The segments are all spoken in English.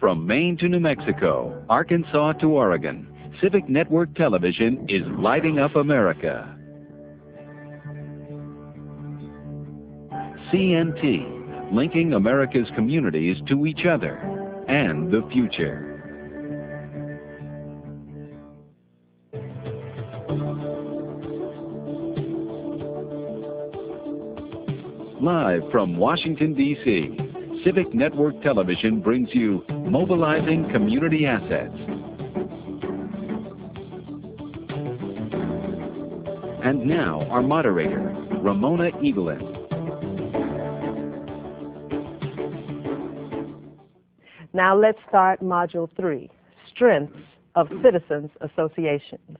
From Maine to New Mexico, Arkansas to Oregon, Civic Network Television is lighting up America. CNT, linking America's communities to each other and the future. Live from Washington, D.C., Civic Network Television brings you Mobilizing Community Assets. And now, our moderator, Ramona Evelyn. Now let's start Module 3, Strengths of Citizens Associations.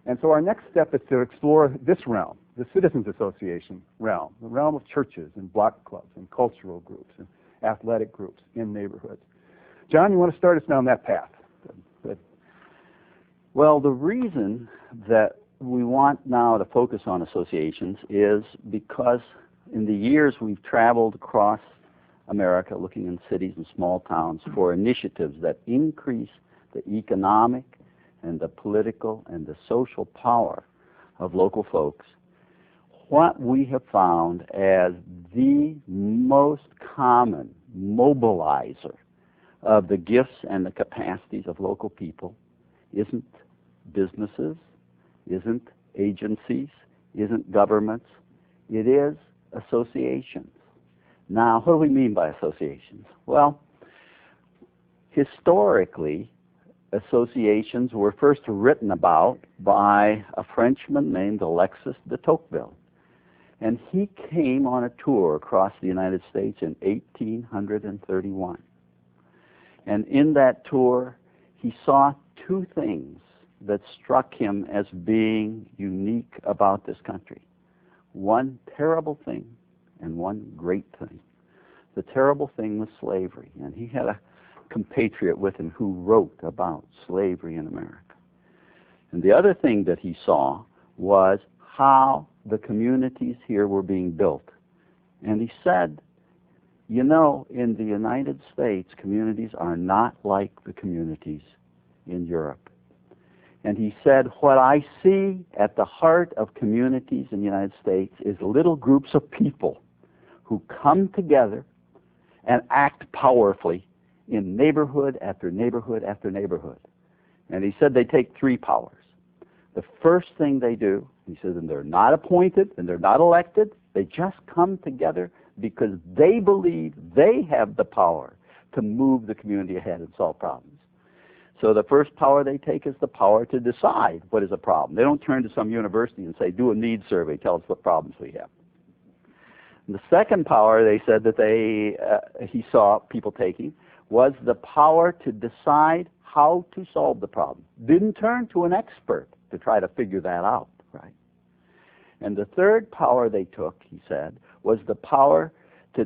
And so our next step is to explore this realm, the Citizens Association realm, the realm of churches and block clubs and cultural groups and athletic groups in neighborhoods. John, you want to start us down that path? Good. Well, the reason that we want now to focus on associations is because in the years we've traveled across America looking in cities and small towns for initiatives that increase the economic and the political and the social power of local folks. What we have found as the most common mobilizer of the gifts and the capacities of local people isn't businesses, isn't agencies, isn't governments, it is associations. Now, what do we mean by associations? Well, historically, associations were first written about by a Frenchman named Alexis de Tocqueville. And he came on a tour across the United States in 1831. And in that tour, he saw two things that struck him as being unique about this country. One terrible thing and one great thing. The terrible thing was slavery. And he had a compatriot with him who wrote about slavery in America. And the other thing that he saw was how the communities here were being built. And he said, you know, in the United States, communities are not like the communities in Europe. And he said, what I see at the heart of communities in the United States is little groups of people who come together and act powerfully in neighborhood after neighborhood after neighborhood. And he said they take three powers. The first thing they do, he says, and they're not appointed and they're not elected, they just come together because they believe they have the power to move the community ahead and solve problems. So the first power they take is the power to decide what is a problem. They don't turn to some university and say, do a needs survey, tell us what problems we have. And the second power they said that he saw people taking was the power to decide how to solve the problem. Didn't turn to an expert to try to figure that out, right? And the third power they took, he said, was the power to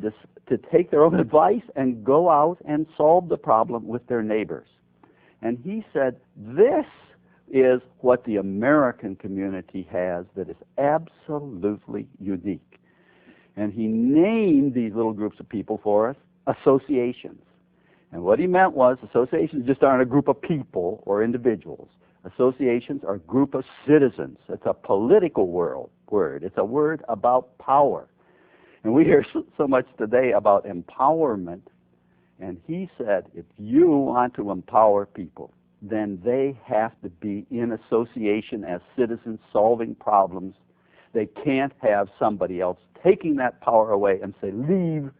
take their own advice and go out and solve the problem with their neighbors. And he said, this is what the American community has that is absolutely unique. And he named these little groups of people for us associations. And what he meant was associations just aren't a group of people or individuals. Associations are a group of citizens. It's a political word. It's a word about power. And we hear so much today about empowerment. And he said, if you want to empower people, then they have to be in association as citizens solving problems. They can't have somebody else taking that power away and say, leave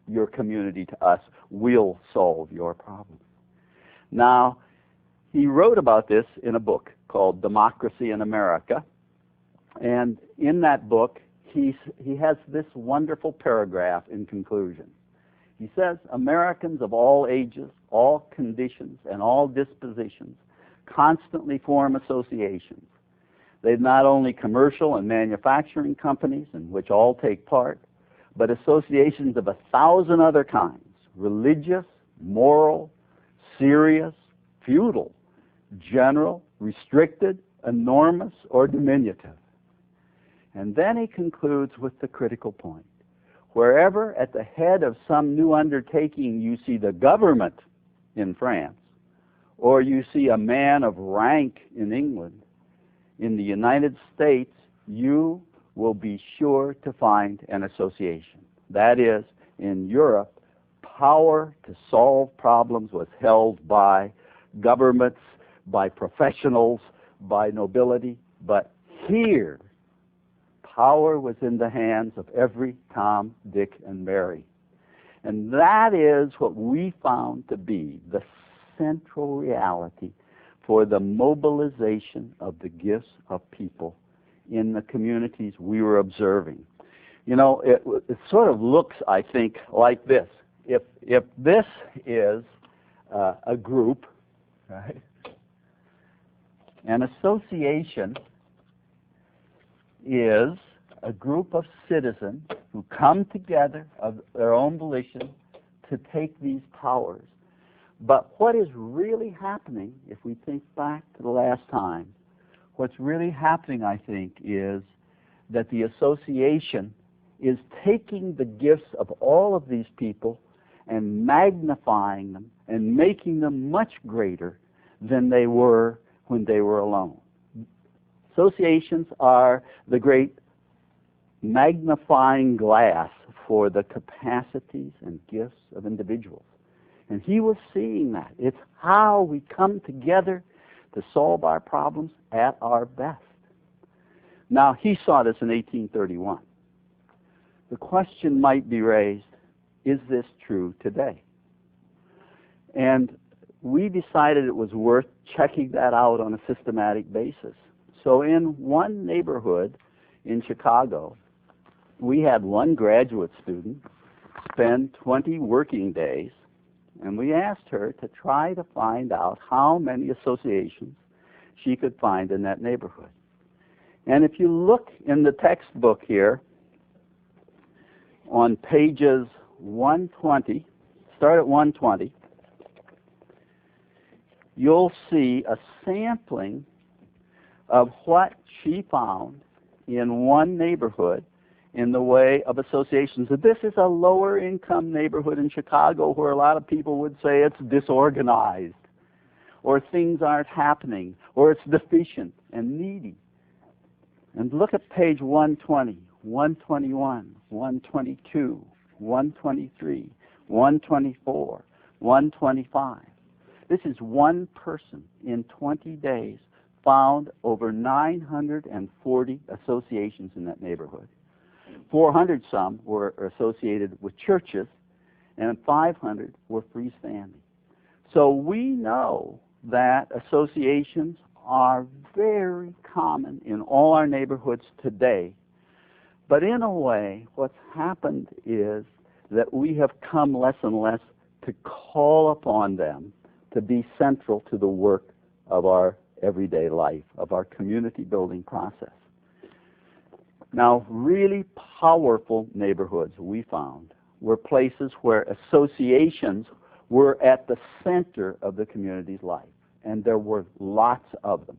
your community to us. We'll solve your problems. Now, he wrote about this in a book called Democracy in America. And in that book, he has this wonderful paragraph in conclusion. He says, Americans of all ages, all conditions, and all dispositions constantly form associations. They've not only commercial and manufacturing companies in which all take part, but associations of 1,000 other kinds, religious, moral, serious, feudal, general, restricted, enormous, or diminutive. And then he concludes with the critical point. Wherever at the head of some new undertaking you see the government in France, or you see a man of rank in England, in the United States, you will be sure to find an association. That is, in Europe, power to solve problems was held by governments, by professionals, by nobility, but here, power was in the hands of every Tom, Dick, and Mary. And that is what we found to be the central reality for the mobilization of the gifts of people in the communities we were observing. You know, it sort of looks, I think, like this. If this is a group, right? An association is a group of citizens who come together of their own volition to take these powers. But what is really happening, if we think back to the last time, what's really happening, I think, is that the association is taking the gifts of all of these people and magnifying them and making them much greater than they were when they were alone. Associations are the great magnifying glass for the capacities and gifts of individuals. And he was seeing that. It's how we come together to solve our problems at our best. Now, he saw this in 1831. The question might be raised, is this true today? And we decided it was worth checking that out on a systematic basis. So in one neighborhood in Chicago, we had one graduate student spend 20 working days, and we asked her to try to find out how many associations she could find in that neighborhood. And if you look in the textbook here, on pages 120, start at 120, you'll see a sampling of what she found in one neighborhood in the way of associations. This is a lower income neighborhood in Chicago where a lot of people would say it's disorganized, or things aren't happening, or it's deficient and needy. And look at page 120, 121, 122, 123, 124, 125. This is one person in 20 days found over 940 associations in that neighborhood. 400 some were associated with churches, and 500 were freestanding. So we know that associations are very common in all our neighborhoods today. But in a way, what's happened is that we have come less and less to call upon them to be central to the work of our everyday life, of our community building process. Now, really powerful neighborhoods we found were places where associations were at the center of the community's life, and there were lots of them.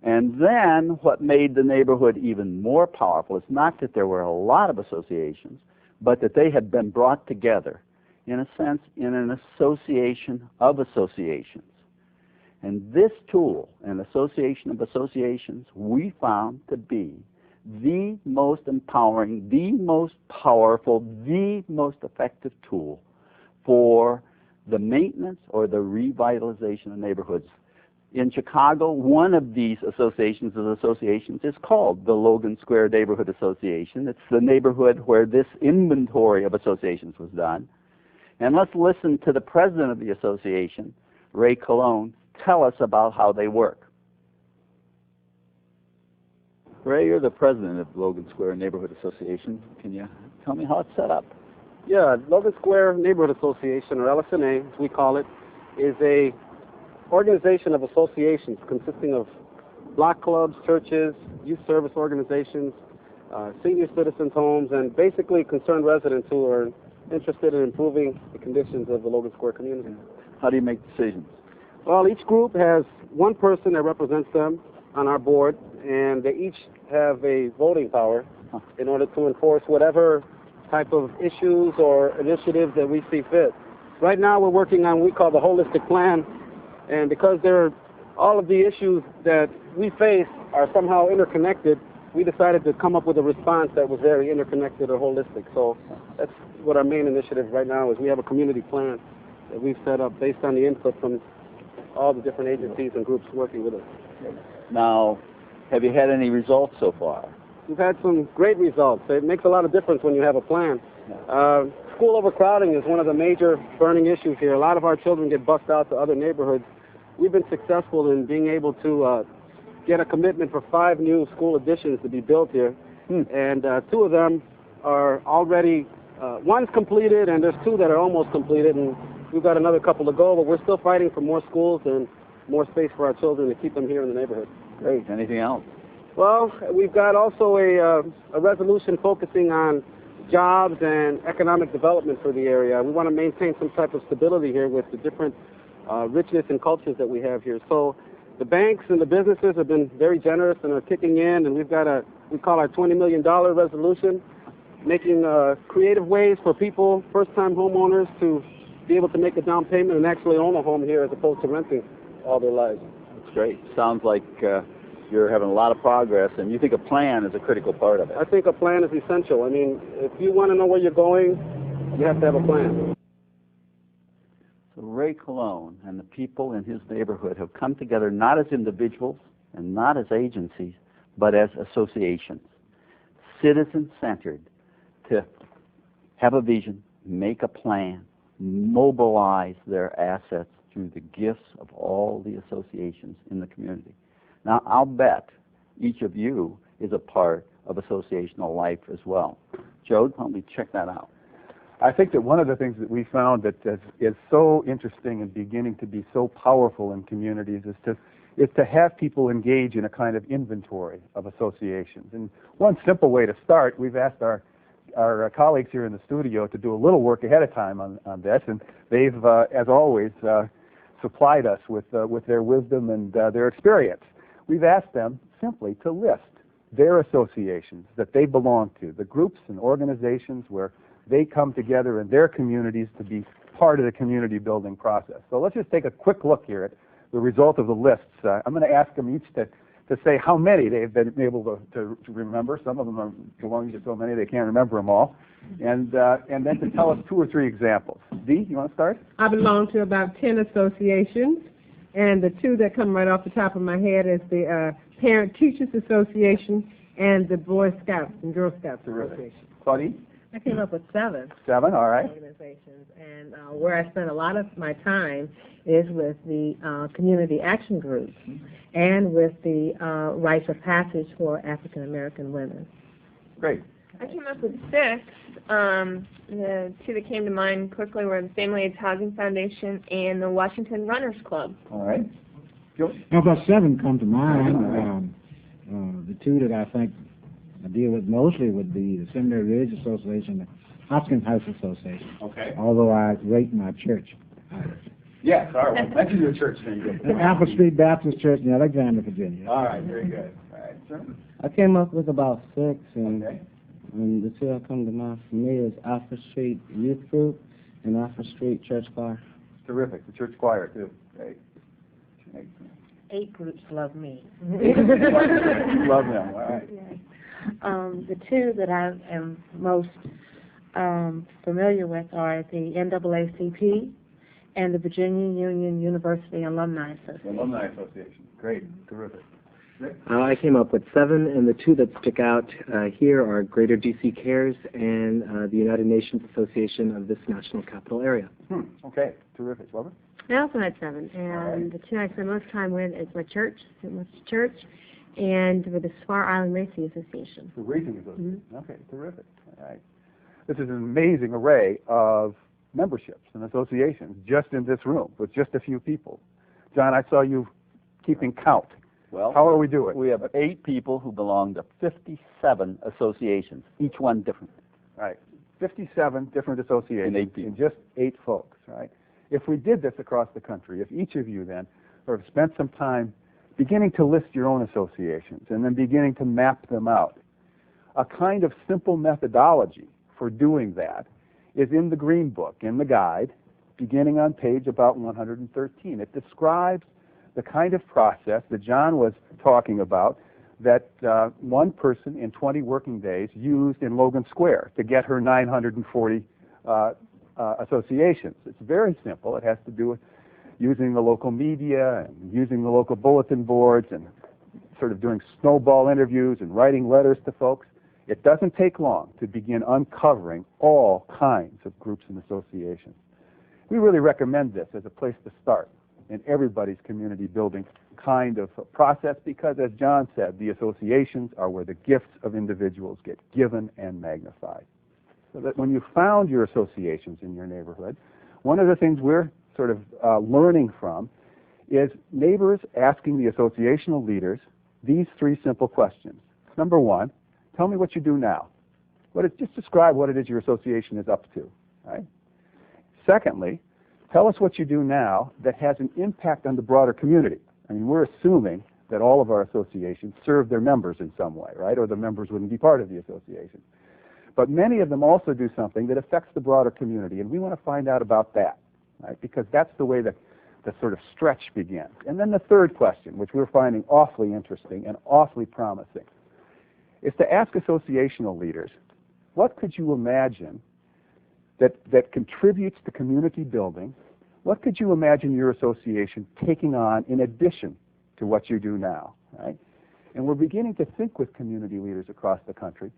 And then what made the neighborhood even more powerful is not that there were a lot of associations, but that they had been brought together, in a sense, in an association of associations. And this tool, an association of associations, we found to be the most empowering, the most powerful, the most effective tool for the maintenance or the revitalization of neighborhoods. In Chicago, one of these associations is called the Logan Square Neighborhood Association. It's the neighborhood where this inventory of associations was done. And let's listen to the president of the association, Ray Colon, tell us about how they work. Ray, you're the president of Logan Square Neighborhood Association. Can you tell me how it's set up? Yeah, Logan Square Neighborhood Association, or LSNA, as we call it, is a organization of associations consisting of block clubs, churches, youth service organizations, senior citizens' homes, and basically concerned residents who are interested in improving the conditions of the Logan Square community. How do you make decisions? Well, each group has one person that represents them on our board, and they each have a voting power in order to enforce whatever type of issues or initiatives that we see fit. right now we're working on what we call the holistic plan, and because all of the issues that we face are somehow interconnected, we decided to come up with a response that was very interconnected or holistic. So that's what our main initiative right now is. We have a community plan that we've set up based on the input from all the different agencies and groups working with us. Now, have you had any results so far? We've had some great results. It makes a lot of difference when you have a plan. School overcrowding is one of the major burning issues here. A lot of our children get bussed out to other neighborhoods. We've been successful in being able to get a commitment for 5 new school additions to be built here. And 2 of them are already, one's completed and there's 2 that are almost completed, and we've got another couple to go, but we're still fighting for more schools and more space for our children to keep them here in the neighborhood. Great. Anything else? Well, we've got also a resolution focusing on jobs and economic development for the area. We want to maintain some type of stability here with the different richness and cultures that we have here. So the banks and the businesses have been very generous and are kicking in, and we've got we call our $20 million resolution, making creative ways for people, first-time homeowners, to be able to make a down payment and actually own a home here as opposed to renting all their lives. That's great. Sounds like you're having a lot of progress, and you think a plan is a critical part of it. I think a plan is essential. I mean, if you want to know where you're going, you have to have a plan. So Ray Colon and the people in his neighborhood have come together not as individuals and not as agencies, but as associations, citizen-centered, to have a vision, make a plan, mobilize their assets through the gifts of all the associations in the community. Now, I'll bet each of you is a part of associational life as well. Joe, why don't we check that out? I think that one of the things that we found that is so interesting and beginning to be so powerful in communities is to have people engage in a kind of inventory of associations. And one simple way to start, we've asked our colleagues here in the studio to do a little work ahead of time on this, and they've, as always, supplied us with their wisdom and their experience. We've asked them simply to list their associations that they belong to, the groups and organizations where they come together in their communities to be part of the community building process. So let's just take a quick look here at the result of the lists. I'm going to ask them each to say how many they've been able to remember. Some of them are belonging to so many they can't remember them all. And then to tell us 2 or 3 examples. Dee, you want to start? I belong to about 10 associations, and the 2 that come right off the top of my head is the Parent Teachers Association and the Boy Scouts and Girl Scouts Association. Claudine? I came up with 7. 7, all right. Organizations, and where I spend a lot of my time is with the community action groups and with the rites of passage for African American women. Great. I came up with 6. The 2 that came to mind quickly were the Family AIDS Housing Foundation and the Washington Runners Club. All right. Joe? About 7 come to mind. The 2 that I think I deal with mostly would be the Seminary Ridge Association, the Hopkins House Association. Okay. Although I rate my church. Yes, all right. Well, mention your church name. Apple Street Baptist Church in Alexandria, Virginia. All right, very good. All right, sir. I came up with about 6, and, Okay. and the 2 that come to mind for me is Alpha Street Youth Group and Alpha Street Church Choir. Terrific. The church choir, too. Great. 8 groups love me. Love them. All right. The 2 that I am most familiar with are the NAACP and the Virginia Union University Alumni Association. Alumni Association. Great. Terrific. I came up with 7, and the 2 that stick out here are Greater DC Cares and the United Nations Association of this National Capital Area. Okay. Terrific. Barbara? I also had 7, and the 2 I spend most time with is my church, St. Martin's Church, and with the Spar Island Racing Association. The Racing Association. Okay, terrific. All right. This is an amazing array of memberships and associations just in this room with just a few people. John, I saw you keeping count. Well, how are we doing? We have 8 people who belong to 57 associations, each one different. Right. 57 different associations And 8 people. in just 8 folks, right? If we did this across the country, if each of you then sort of spent some time beginning to list your own associations and then beginning to map them out, a kind of simple methodology for doing that is in the Green Book, in the guide, beginning on page about 113. It describes the kind of process that John was talking about that one person in 20 working days used in Logan Square to get her 940 associations. It's very simple. It has to do with using the local media and using the local bulletin boards and sort of doing snowball interviews and writing letters to folks. It doesn't take long to begin uncovering all kinds of groups and associations. We really recommend this as a place to start in everybody's community building kind of process because, as John said, the associations are where the gifts of individuals get given and magnified. So that when you found your associations in your neighborhood, one of the things we're sort of learning from is neighbors asking the associational leaders these three simple questions. Number one, tell me what you do now. Just describe what it is your association is up to. Right? Secondly, tell us what you do now that has an impact on the broader community. I mean, we're assuming that all of our associations serve their members in some way, right? Or the members wouldn't be part of the association. But many of them also do something that affects the broader community, and we want to find out about that, right? Because that's the way that the sort of stretch begins. And then the third question, which we're finding awfully interesting and awfully promising, is to ask associational leaders, what could you imagine that contributes to community building? What could you imagine your association taking on in addition to what you do now? Right? And we're beginning to think with community leaders across the country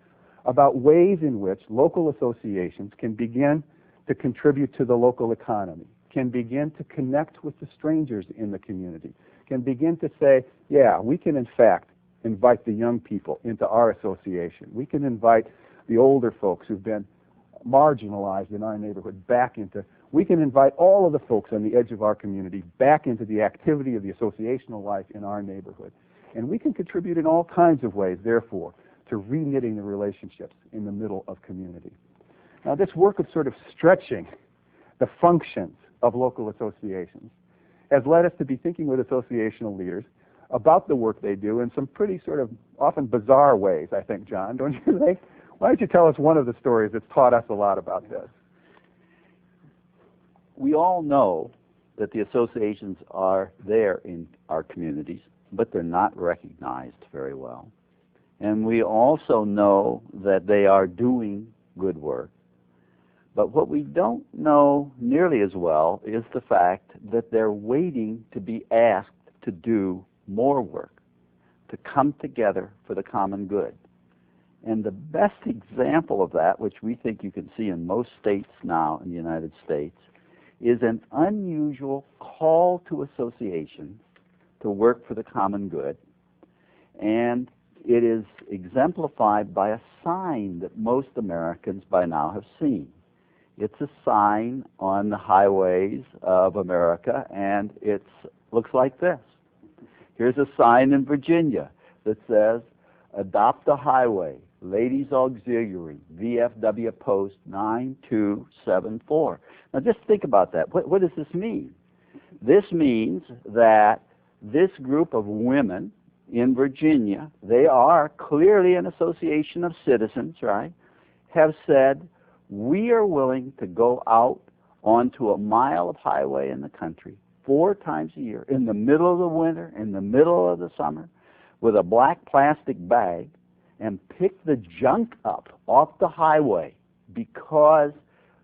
about ways in which local associations can begin to contribute to the local economy, can begin to connect with the strangers in the community, can begin to say, yeah, we can in fact invite the young people into our association. We can invite the older folks who've been marginalized in our neighborhood back into, we can invite all of the folks on the edge of our community back into the activity of the associational life in our neighborhood. And we can contribute in all kinds of ways, therefore, to re-knitting the relationships in the middle of community. Now, this work of sort of stretching the functions of local associations has led us to be thinking with associational leaders about the work they do in some pretty sort of often bizarre ways, I think, John, don't you think? Why don't you tell us one of the stories that's taught us a lot about this? We all know that the associations are there in our communities, but they're not recognized very well. And we also know that they are doing good work. But what we don't know nearly as well is the fact that they're waiting to be asked to do more work, to come together for the common good. And the best example of that, which we think you can see in most states now in the United States, is an unusual call to associations to work for the common good. And it is exemplified by a sign that most Americans by now have seen. It's a sign on the highways of America, and it looks like this. Here's a sign in Virginia that says, "Adopt a Highway, Ladies Auxiliary, VFW Post 9274. Now just think about that. What does this mean? This means that this group of women in Virginia, they are clearly an association of citizens, right, have said, we are willing to go out onto a mile of highway in the country 4 times a year, in the middle of the winter, in the middle of the summer, with a black plastic bag, and pick the junk up off the highway because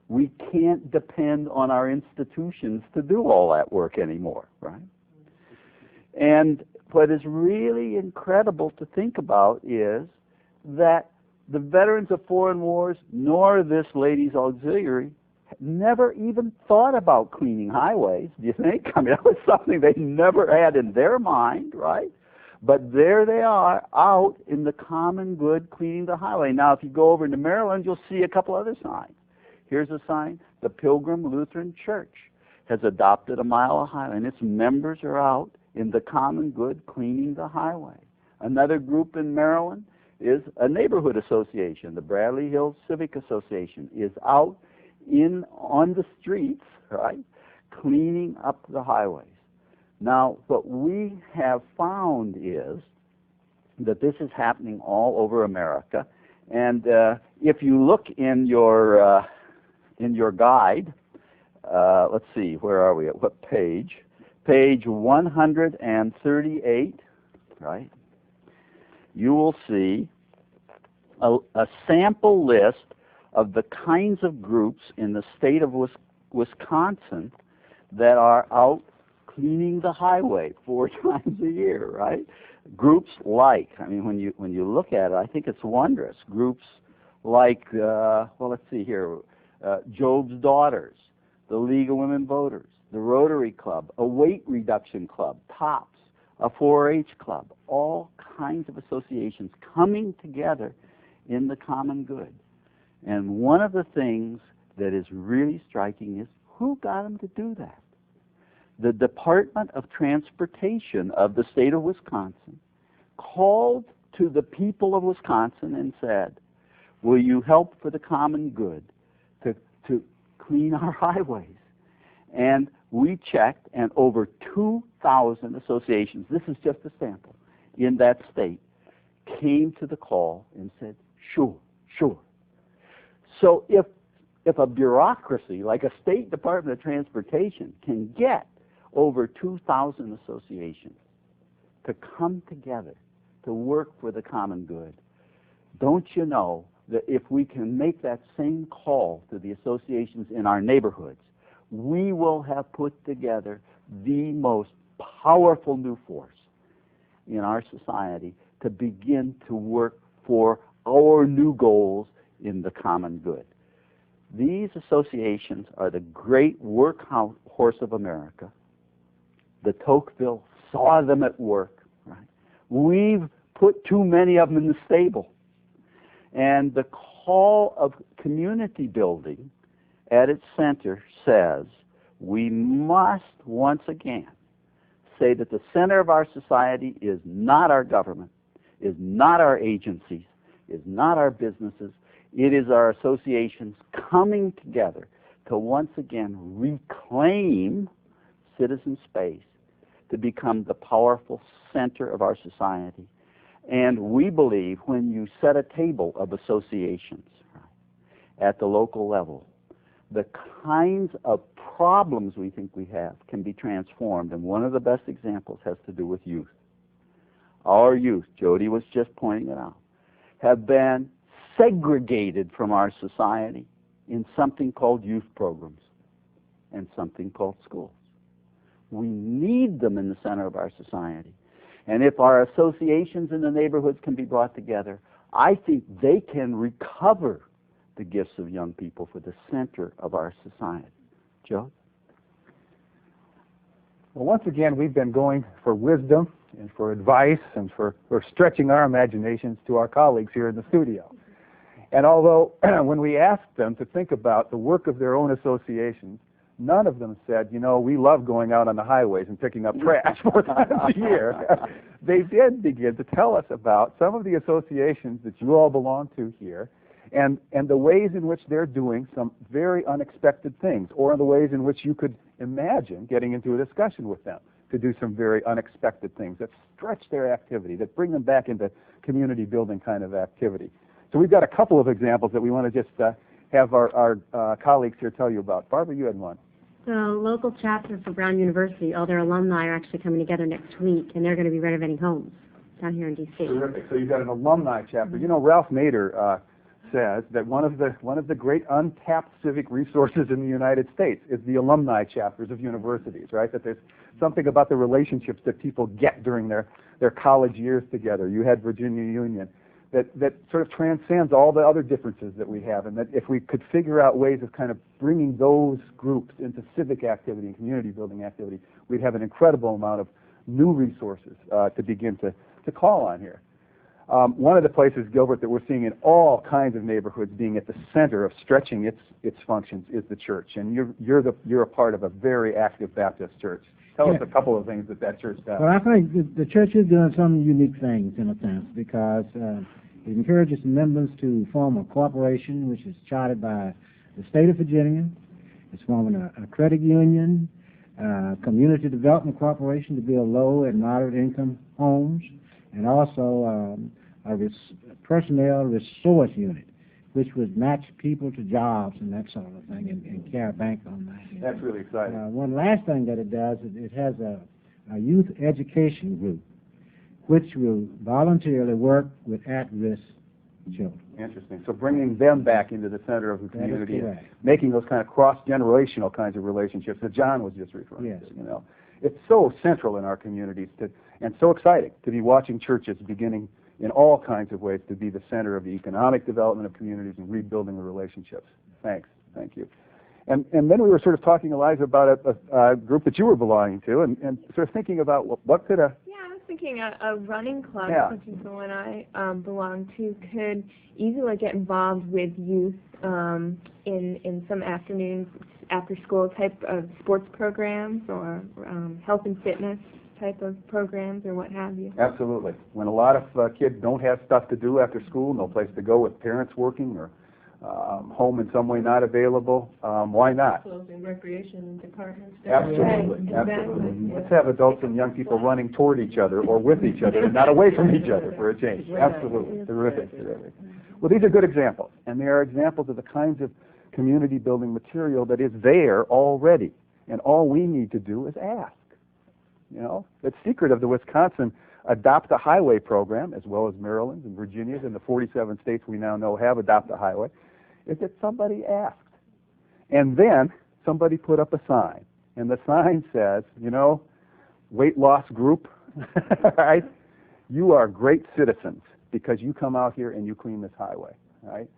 we can't depend on our institutions to do all that work anymore, right? And what is really incredible to think about is that the veterans of foreign wars, nor this ladies' auxiliary, never even thought about cleaning highways, do you think? I mean, that was something they never had in their mind, right? But there they are, out in the common good, cleaning the highway. Now, if you go over into Maryland, you'll see a couple other signs. Here's a sign. The Pilgrim Lutheran Church has adopted a mile of highway, and its members are out in the common good, cleaning the highway. Another group in Maryland is a neighborhood association. The Bradley Hills Civic Association is out on the streets, right, cleaning up the highways. Now, what we have found is that this is happening all over America, and if you look in your guide, let's see, where are we? At what page? Page 138, right? You will see a sample list of the kinds of groups in the state of Wisconsin that are out cleaning the highway 4 times a year, right? Groups like, I mean, when you look at it, I think it's wondrous. Groups like, well, let's see here, Job's Daughters, the League of Women Voters, the Rotary Club, a weight reduction club, TOPS, a 4-H club, all kinds of associations coming together in the common good. And one of the things that is really striking is who got them to do that? The Department of Transportation of the state of Wisconsin called to the people of Wisconsin and said, will you help for the common good to clean our highways? And we checked, and over 2,000 associations, this is just a sample, in that state, came to the call and said, sure, sure. So if a bureaucracy like a State Department of Transportation can get over 2,000 associations to come together to work for the common good, don't you know that if we can make that same call to the associations in our neighborhoods, we will have put together the most powerful new force in our society to begin to work for our new goals in the common good. These associations are the great workhorse of America. The Tocqueville saw them at work. Right? We've put too many of them in the stable. And the call of community building at its center says we must once again say that the center of our society is not our government, is not our agencies, is not our businesses. It is our associations coming together to once again reclaim citizen space to become the powerful center of our society. And we believe when you set a table of associations at the local level, the kinds of problems we think we have can be transformed. And one of the best examples has to do with youth. Our youth, Jody was just pointing it out, have been segregated from our society in something called youth programs and something called schools. We need them in the center of our society. And if our associations in the neighborhoods can be brought together, I think they can recover the gifts of young people for the center of our society. Joe? Well, once again, we've been going for wisdom and for advice and for stretching our imaginations to our colleagues here in the studio. And although when we asked them to think about the work of their own associations, none of them said, you know, we love going out on the highways and picking up trash 4 times a year. They did begin to tell us about some of the associations that you all belong to here and the ways in which they're doing some very unexpected things, or the ways in which you could imagine getting into a discussion with them to do some very unexpected things that stretch their activity, that bring them back into community building kind of activity. So we've got a couple of examples that we want to just have our colleagues here tell you about. Barbara, you had one. The local chapter for Brown University, all their alumni are actually coming together next week, and they're going to be renovating homes down here in D.C. Terrific. So you've got an alumni chapter. You know, Ralph Nader says that one of the great untapped civic resources in the United States is the alumni chapters of universities, right? That there's something about the relationships that people get during their college years together. You had Virginia Union. That sort of transcends all the other differences that we have, and that if we could figure out ways of kind of bringing those groups into civic activity and community building activity, we'd have an incredible amount of new resources to begin to call on here. One of the places, Gilbert, that we're seeing in all kinds of neighborhoods being at the center of stretching its functions is the church, and you're a part of a very active Baptist church. Tell us a couple of things that church does. Well, I think the church is doing some unique things in a sense, because it encourages members to form a corporation which is chartered by the state of Virginia. It's forming a credit union, community development corporation to build low and moderate income homes, and also a personnel resource unit. which would match people to jobs and that sort of thing, and care bank on that. That's really exciting. One last thing that it does is it has a youth education group, which will voluntarily work with at-risk children. Interesting. So bringing them back into the center of the community, and correct. making those kind of cross-generational kinds of relationships that John was just referring Yes. to. You know, it's so central in our communities, and so exciting to be watching churches beginning in all kinds of ways to be the center of the economic development of communities and rebuilding the relationships. Thanks. Thank you. And then we were sort of talking, Eliza, about a group that you were belonging to, and sort of thinking about what could a... Yeah, I was thinking a running club, Yeah. which is the one I belong to, could easily get involved with youth in some afternoons, after-school type of sports programs or health and fitness type of programs or what have you. Absolutely. When a lot of kids don't have stuff to do after school, no place to go with parents working or home in some way not available, why not? Closing recreation departments. Absolutely. Right, Absolutely. exactly. Let's have adults and young people running toward each other or with each other and not away from each other for a change. Absolutely. Terrific. Terrific. Well, these are good examples, and they are examples of the kinds of community building material that is there already, and all we need to do is ask. You know, the secret of the Wisconsin Adopt a Highway program, as well as Maryland's and Virginia's and the 47 states we now know have Adopt a Highway, is that somebody asked. And then somebody put up a sign. And the sign says, you know, weight loss group, right? You are great citizens because you come out here and you clean this highway, right?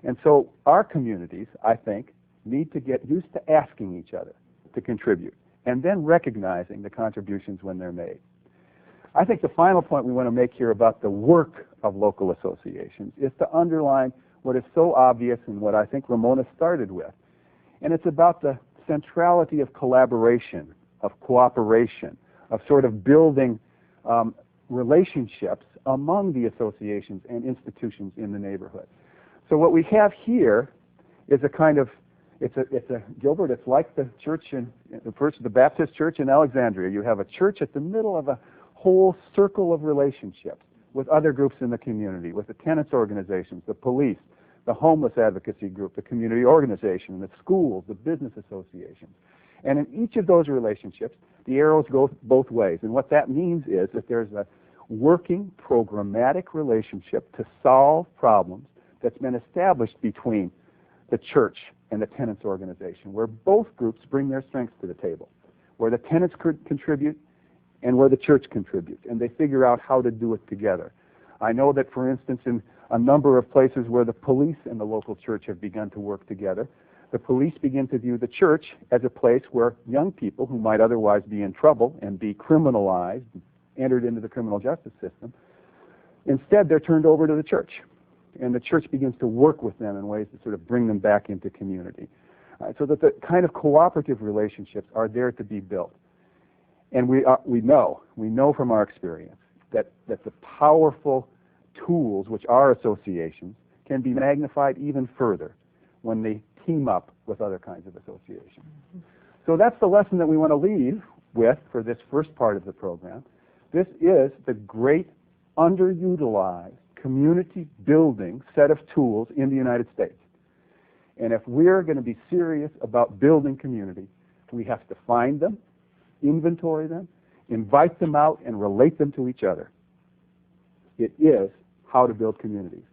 And so our communities, I think, need to get used to asking each other to contribute, and then recognizing the contributions when they're made. I think the final point we want to make here about the work of local associations is to underline what is so obvious and what I think Ramona started with. And it's about the centrality of collaboration, of cooperation, of sort of building relationships among the associations and institutions in the neighborhood. So what we have here is a kind of Gilbert, it's like the church the Baptist church in Alexandria. You have a church at the middle of a whole circle of relationships with other groups in the community, with the tenants organizations, the police, the homeless advocacy group, the community organization, the schools, the business associations. And in each of those relationships, the arrows go both ways. And what that means is that there's a working programmatic relationship to solve problems that's been established between the church and the tenants organization, where both groups bring their strengths to the table, where the tenants could contribute and where the church contributes, and they figure out how to do it together. I know that, for instance, in a number of places where the police and the local church have begun to work together, the police begin to view the church as a place where young people who might otherwise be in trouble and be criminalized, entered into the criminal justice system, instead they're turned over to the church. And the church begins to work with them in ways to sort of bring them back into community. So that the kind of cooperative relationships are there to be built. And we know from our experience that the powerful tools, which are associations, can be magnified even further when they team up with other kinds of associations. So that's the lesson that we want to leave with for this first part of the program. This is the great underutilized community building set of tools in the United States. And if we're going to be serious about building community, we have to find them, inventory them, invite them out, and relate them to each other. It is how to build communities.